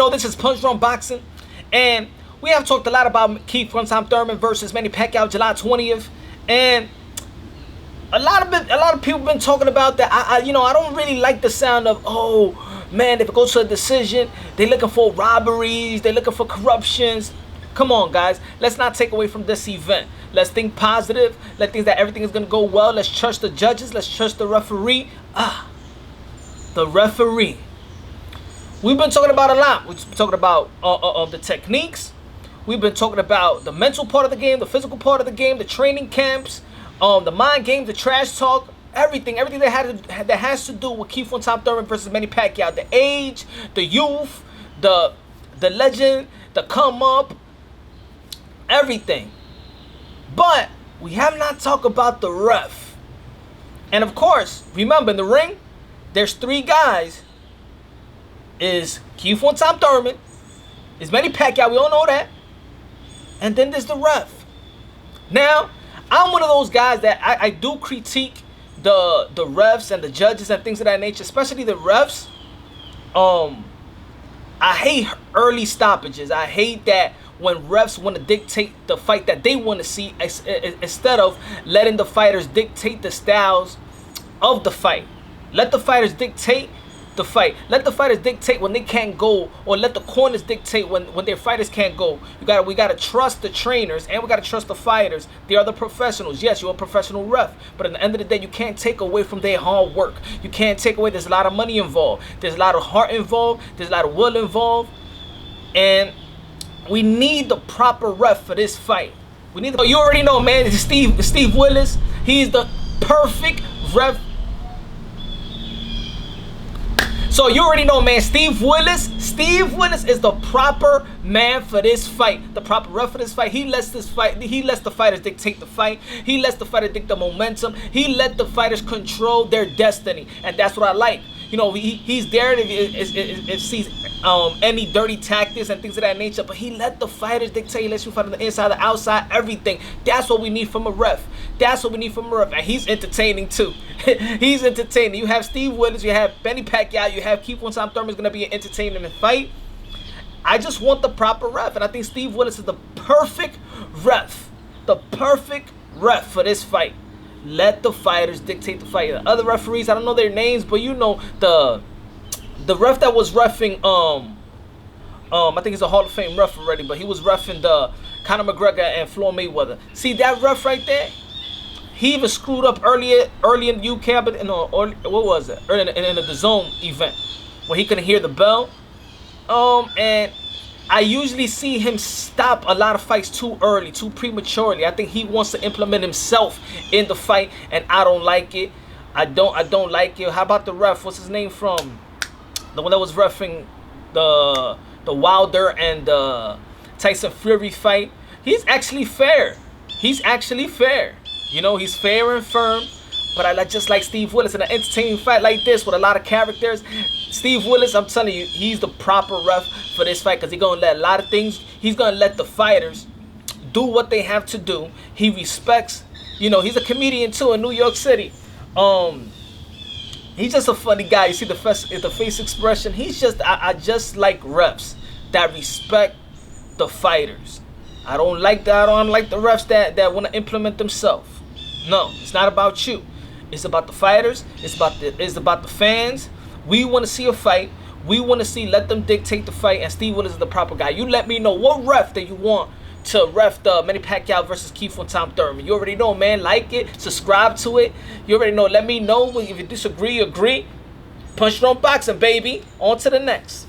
know, this is Punch Drunk Boxing, and we have talked a lot about Keith Thurman versus Manny Pacquiao July 20th, and a lot of people been talking about that. I don't really like the sound of, oh man, if it goes to a decision, they looking for robberies, they looking for corruptions. Come on, guys, let's not take away from this event. Let's think positive. Let's think that everything is gonna go well. Let's trust the judges. Let's trust the referee. The referee. We've been talking about a lot. We've been talking about the techniques. We've been talking about the mental part of the game, the physical part of the game, the training camps, the mind games, the trash talk, everything that has to do with Keith Thurman versus Manny Pacquiao. The age, the youth, the legend, the come up, everything. But we have not talked about the ref. And of course, remember, in the ring, there's three guys. Is Keith Thurman, is Manny Pacquiao, we all know that. And then there's the ref. Now, I'm one of those guys that I do critique the refs and the judges and things of that nature, especially the refs. I hate early stoppages. I hate that when refs want to dictate the fight that they want to see, instead of letting the fighters dictate the styles of the fight. Let the fighters dictate the fight. Let the fighters dictate when they can't go, or let the corners dictate when their fighters can't go. We gotta trust the trainers, and we gotta trust the fighters. They are the professionals. Yes, you're a professional ref, but at the end of the day, you can't take away from their hard work. You can't take away. There's a lot of money involved. There's a lot of heart involved. There's a lot of will involved, and we need the proper ref for this fight. We need. You already know, man. It's Steve Willis. He's the perfect ref. So you already know, man, Steve Willis is the proper man for this fight, the proper ref for this fight. He lets the fighters dictate the fight. He lets the fighters dictate the momentum. He let the fighters control their destiny, and that's what I like. You know, he's there if sees any dirty tactics and things of that nature, but he let the fighters dictate. He lets you fight on the inside, the outside, everything. That's what we need from a ref. That's what we need from a ref, and he's entertaining too. He's entertaining. You have Steve Willis, you have Manny Pacquiao, you have Keith Thurman is going to be an entertaining fight. I just want the proper ref, and I think Steve Willis is the perfect ref. The perfect ref for this fight. Let the fighters dictate the fight. The other referees, I don't know their names, but you know the ref that was reffing, I think he's a Hall of Fame ref already, but he was reffing the Conor McGregor and Floyd Mayweather. See that ref right there? He even screwed up early in the UK, but what was it? Early in the Zone event, where he couldn't hear the bell. And I usually see him stop a lot of fights too early, too prematurely. I think he wants to implement himself in the fight, and I don't like it. I don't like it. How about the ref? What's his name from? The one that was reffing the Wilder and the Tyson Fury fight. He's actually fair. He's actually fair. You know, he's fair and firm. But I just like Steve Willis in an entertaining fight like this with a lot of characters. Steve Willis, I'm telling you, he's the proper ref for this fight, because he's going to let a lot of things, he's going to let the fighters do what they have to do. He respects, you know, he's a comedian too in New York City. He's just a funny guy. You see the face expression. He's just, I just like refs that respect the fighters. I don't like the refs that want to implement themselves. No, it's not about you. It's about the fighters. It's about the fans. We want to see a fight. We want to let them dictate the fight, and Steve Willis is the proper guy. You let me know what ref that you want to ref the Manny Pacquiao versus Keith Thurman. You already know, man. Like it, subscribe to it. You already know. Let me know if you disagree, agree. Punch Drunk Boxing, baby. On to the next.